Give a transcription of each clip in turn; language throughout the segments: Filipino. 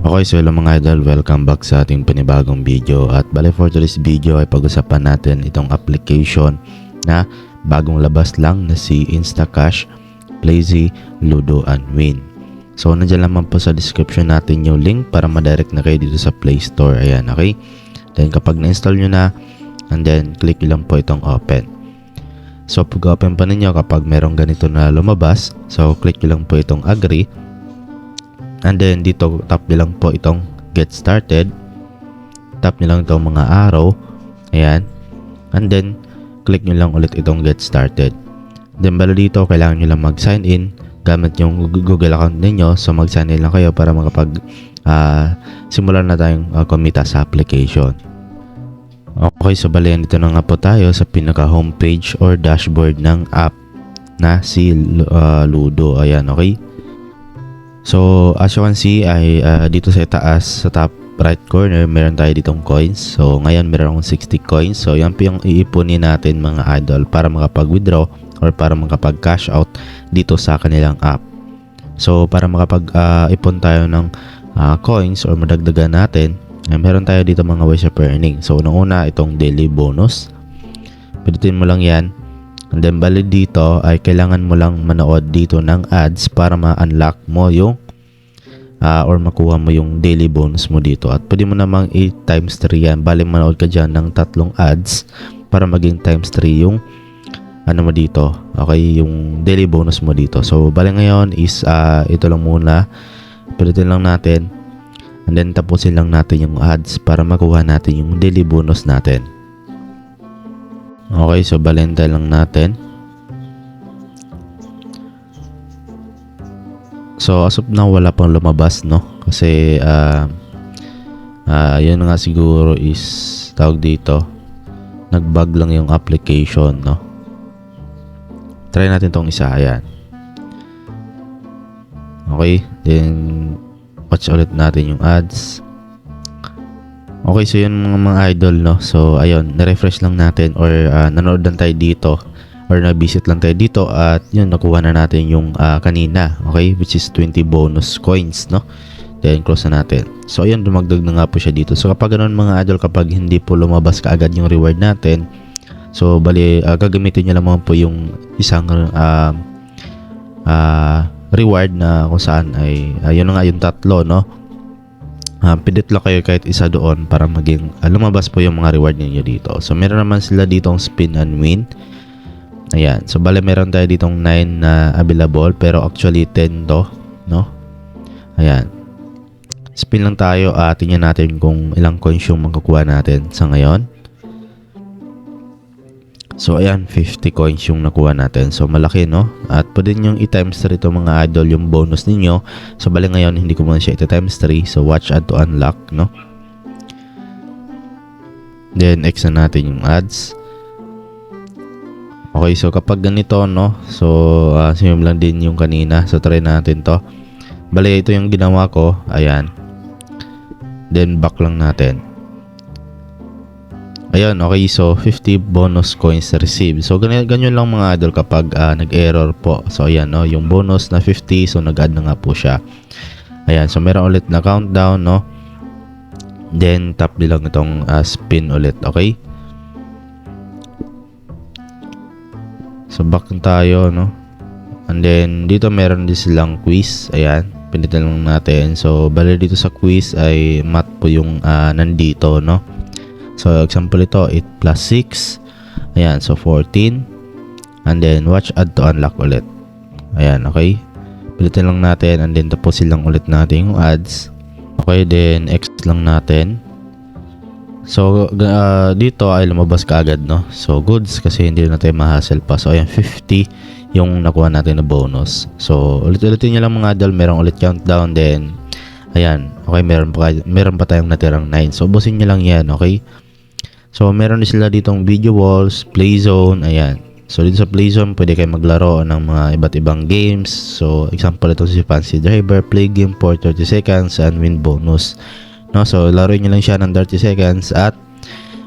Okay, so hello mga idol, welcome back sa ating panibagong video. At bale for today's video ay pag-usapan natin itong application na bagong labas lang na si Instacash, Plazy, Ludo and Win. So nandiyan naman po sa description natin yung link para ma-direct na kayo dito sa Play Store. Ayan, okay? Then kapag na-install nyo na, and then click nyo lang po itong open. So pag-open pa ninyo kapag merong ganito na lumabas, so click nyo lang po itong agree. And then dito tap nyo lang po itong get started. Tap nyo lang itong mga arrow. Ayan. And then click nyo lang ulit itong get started. Then bala dito kailangan nyo lang mag sign in gamit yung Google account ninyo. So mag sign in lang kayo para makapag simulan na tayong kumita sa application. Okay, so bali dito na nga po tayo sa pinaka homepage or dashboard ng app na si Ludo. Ayan, okay. So as you can see ay dito sa taas sa top right corner meron tayo ditong coins. So ngayon meron akong 60 coins. So yan po yung iipunin natin mga idol para makapag-withdraw or para makapag-cash out dito sa kanilang app. So para makapag-ipon tayo ng coins or madagdagan natin, meron tayo dito mga ways of earning. So unang-una itong daily bonus. Pindutin mo lang yan. And then bali dito ay kailangan mo lang manood dito ng ads para ma-unlock mo yung or makuha mo yung daily bonus mo dito. At pwede mo namang i-times 3 yan. Bali manood ka dyan ng 3 ads para maging times 3 yung ano mo dito. Okay, yung daily bonus mo dito. So bali ngayon is ito lang muna. Pilitin lang natin. And then tapusin lang natin yung ads para makuha natin yung daily bonus natin. Okay, so balentay lang natin. So as of now wala pang lumabas, no? Kasi yun nga siguro is tawag dito, nag-bug lang yung application, no? Try natin tong isa, ayan. Okay, then watch ulit natin yung ads. Okay, so yun mga idol, no? So ayun, na-refresh lang natin or nanood lang tayo dito or na-visit lang tayo dito at yun, nakuha na natin yung kanina, okay? Which is 20 bonus coins, no? Then close na natin. So ayun, dumagdag na nga po siya dito. So kapag ganun mga idol, kapag hindi po lumabas kaagad yung reward natin, so bali gagamitin nyo lamang po yung isang reward na kung saan ay yun nga yung tatlo, no? Pindot lang kayo kahit isa doon para maging lumabas po yung mga reward niyo dito. So meron naman sila ditong spin and win. Ayan. So bale meron tayo ditong 9 na available pero actually 10 to, no? Ayan. Spin lang tayo at tingnan natin kung ilang coins yung makukuha natin sa ngayon. So ayan, 50 coins yung nakuha natin. So malaki, no? At pwede nyo i-times 3 ito mga idol yung bonus ninyo. So bali ngayon hindi ko muna siya i-times 3. So watch add to unlock, no? Then X na natin yung ads. Okay, so kapag ganito, no? So same lang din yung kanina. So try natin to. Bali ito yung ginawa ko. Ayan. Then back lang natin. Ayun, okay, so 50 bonus coins received. So ganyan lang mga idol kapag nag-error po. So ayan, no, yung bonus na 50, so nag-add na nga po siya. Ayan, so meron ulit na countdown, no. Then tap din lang itong spin ulit, okay? So back tayo, no. And then dito meron din silang quiz. Ayan, pinitin lang natin. So bali dito sa quiz ay math po yung nandito, no. So example ito, 8 plus 6. Ayan, so 14. And then watch add to unlock ulit. Ayan, okay. Pilitin lang natin and then tapusin lang ulit natin yung ads. Okay, then X lang natin. So dito ay lumabas kaagad, no. So goods kasi hindi na tayo ma-hassle pa. So ayan, 50 yung nakuha natin na bonus. So ulit-ulitin nyo lang mga idol, merong ulit countdown. Then ayan, okay, meron pa tayong natirang 9. So ubusin nyo lang yan, okay. So meron din sila ditong video walls, play zone, ayan. So dito sa play zone pwede kayo maglaro ng mga iba't ibang games. So example ito si Fancy Driver, play game for 30 seconds and win bonus, no. So laruin nyo lang siya ng 30 seconds at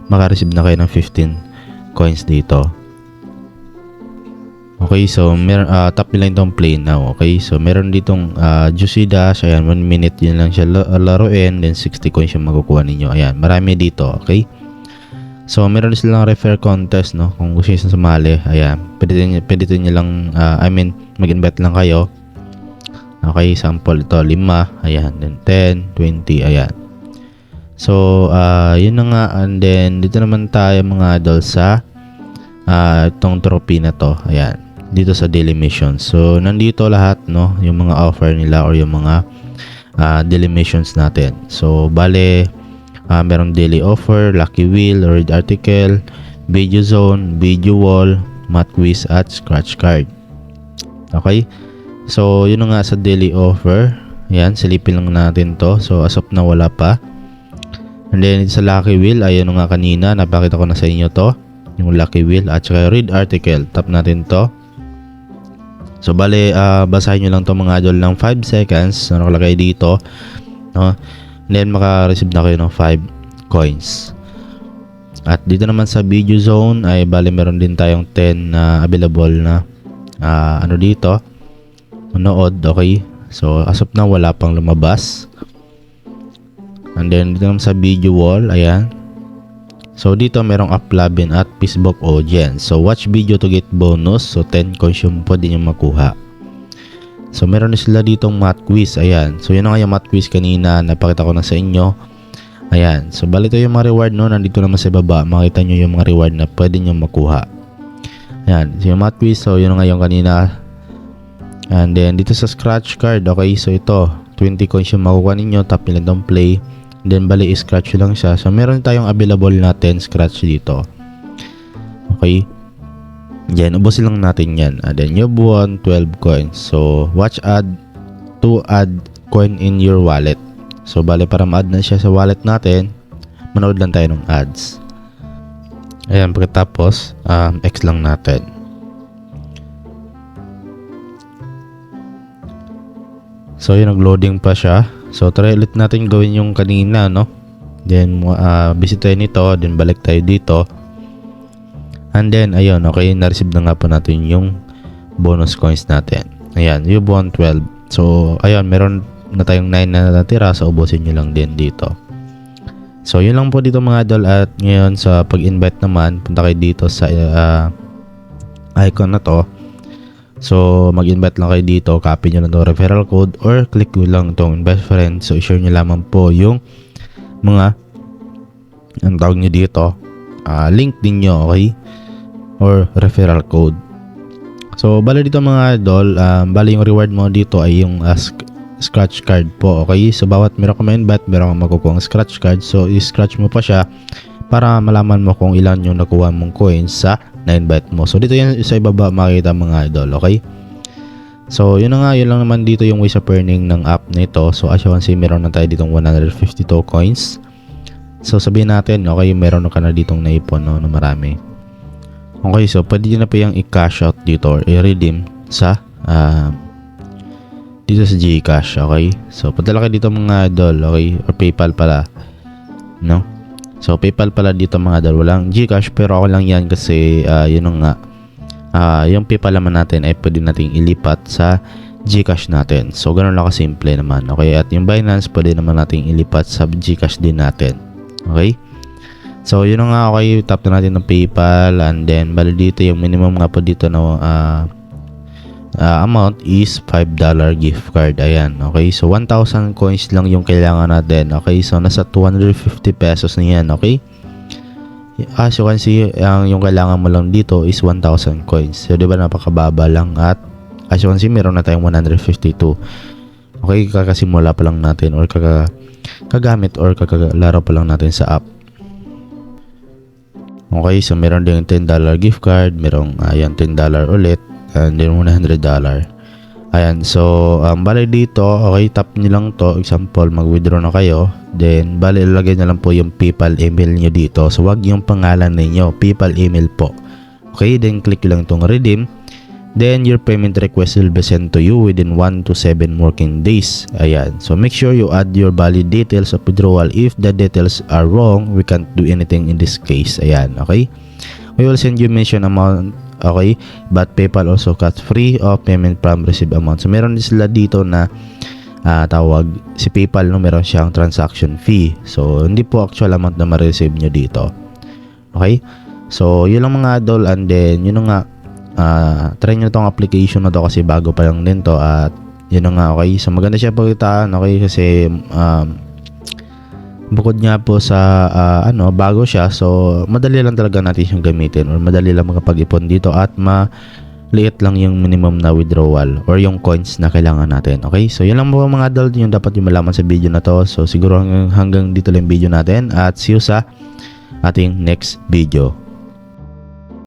makareceive na kayo ng 15 coins dito. Okay, so tap nyo lang itong play now. Okay, so meron ditong Juicy Dash. Ayan, 1 minute yun lang siya laruin. Then 60 coins yung makukuha ninyo. Ayan, marami dito. Okay, so meron silang refer contest, no? Kung gusto nyo sumali, ayan, pwede nyo lang, mag-invite lang kayo. Okay, sample ito 5. Ayan, then 10, 20. Ayan, so yun na nga. And then dito naman tayo mga idol sa itong trophy na to. Ayan, dito sa daily mission. So nandito lahat, no, yung mga offer nila or yung mga daily missions natin. So bale, merong daily offer, lucky wheel, read article, video zone, video wall, math quiz at scratch card. Okay, so yun na nga sa daily offer. Ayan, silipin lang natin to. So as of na wala pa. And then sa lucky wheel, ayun nga kanina napakita ko na sa inyo to, yung lucky wheel. At saka read article, tap natin to. So bale, basahin nyo lang to mga idol ng 5 seconds na nakalagay dito, no? And then maka-receive na kayo ng 5 coins. At dito naman sa video zone ay bale meron din tayong 10 na available na ano dito, manood. Okay, so as of now wala pang lumabas. And then dito naman sa video wall, ayan, so dito merong Uplabin at Facebook audience. So watch video to get bonus. So 10 coins yung pwede nyo makuha. So meron na sila ditong math quiz. Ayan, so yun na nga yung math quiz kanina, napakita ko na sa inyo. Ayan, so bali ito yung mga reward, no, nandito naman sa baba. Makita nyo yung mga reward na pwede nyo makuha. Ayan, so yung math quiz, so yun na nga yung kanina. And then dito sa scratch card, okay, so ito 20 coins yung makukuha ninyo. Tap nyo lang itong play. Then bali scratch lang siya. So meron tayong available na 10 scratch dito. Okay, yan, ubusin lang natin yan. And then you've won 12 coins. So watch ad to add coin in your wallet. So bali para ma-add na siya sa wallet natin, manood lang tayo ng ads. Ayan, pagkatapos X lang natin. So yun, nag-loading pa siya. So try ulit natin gawin yung kanina, no? Then visit tayo nito, then balik tayo dito. And then ayun, okay, na-receive na nga po natin yung bonus coins natin. Ayan, you won 12. So ayun, meron na tayong 9 na natira. So ubusin nyo lang din dito. So yun lang po dito mga idol. At ngayon sa pag-invite naman, punta kayo dito sa icon na to. So mag-invite lang kayo dito, copy nyo lang itong referral code or click nyo lang itong invite friend. So i-share nyo lamang po yung mga, ang tawag nyo dito, link din nyo, okay, or referral code. So bali dito mga idol, bali yung reward mo dito ay yung scratch card po. Okay, so bawat meron ka ma-invite, meron kang makukuha ang scratch card. So i-scratch mo pa siya para malaman mo kung ilan yung nakuha mong coins sa na-invite mo. So dito yan sa ibaba makikita mga idol. Okay, so yun na nga, yun lang naman dito yung ways of earning ng app na ito. So as you can see, meron na tayo ditong 152 coins. So sabihin natin, okay, meron ka na ditong naipon, no, na marami. Okay, so pwede nyo na po yung i-cash out dito or i-redeem sa dito sa GCash. Okay, so padala kayo dito mga idol. Okay, or PayPal pala, no? So PayPal pala dito mga idol, walang GCash, pero ako lang yan kasi yun nga, yung PayPal naman natin ay pwede nating ilipat sa GCash natin. So ganun lang kasimple naman. Okay, at yung Binance pwede naman nating ilipat sa GCash din natin. Okay, so yun nga. Okay, tap na natin ng PayPal. And then bali dito yung minimum nga po dito na amount is $5 gift card. Ayan, okay, so 1,000 coins lang yung kailangan natin. Okay, so nasa 250 pesos na yan. Okay, as you can see, yung kailangan mo lang dito is 1,000 coins. So diba napakababa lang. At as you can see, meron na tayong 152. Okay, kakasimula pa lang natin or kagamit or kakalaro pa lang natin sa app. Okay, so meron din $10 gift card, merong ayan $10 ulit, and then $100. Ayan, so bali dito, okay, tap nyo lang to. Example, mag-withdraw na kayo. Then bali ilagay na lang po yung PayPal email nyo dito. So wag yung pangalan ninyo, PayPal email po. Okay, then click lang itong redeem. Then your payment request will be sent to you within 1 to 7 working days. Ayan, so make sure you add your valid details of withdrawal. If the details are wrong, we can't do anything in this case. Ayan, okay, we will send you mention amount Okay? But PayPal also cuts free of payment from received amount. So meron din sila dito na tawag si PayPal, no, meron siyang transaction fee. So hindi po actual amount na ma-receive nyo dito. Okay? So yun lang mga idol, and then yun nga, try nyo tong application na to kasi bago pa lang din to, at yun nga. Okay? So maganda siya pagkitaan, okay, kasi bukod nga po sa bago siya, so madali lang talaga natin siyang gamitin, or madali lang makapag-ipon dito, at maliit lang yung minimum na withdrawal or yung coins na kailangan natin. Okay, so yun lang po mga adult yung dapat yung malaman sa video na to. So siguro hanggang dito lang yung video natin, at see you sa ating next video.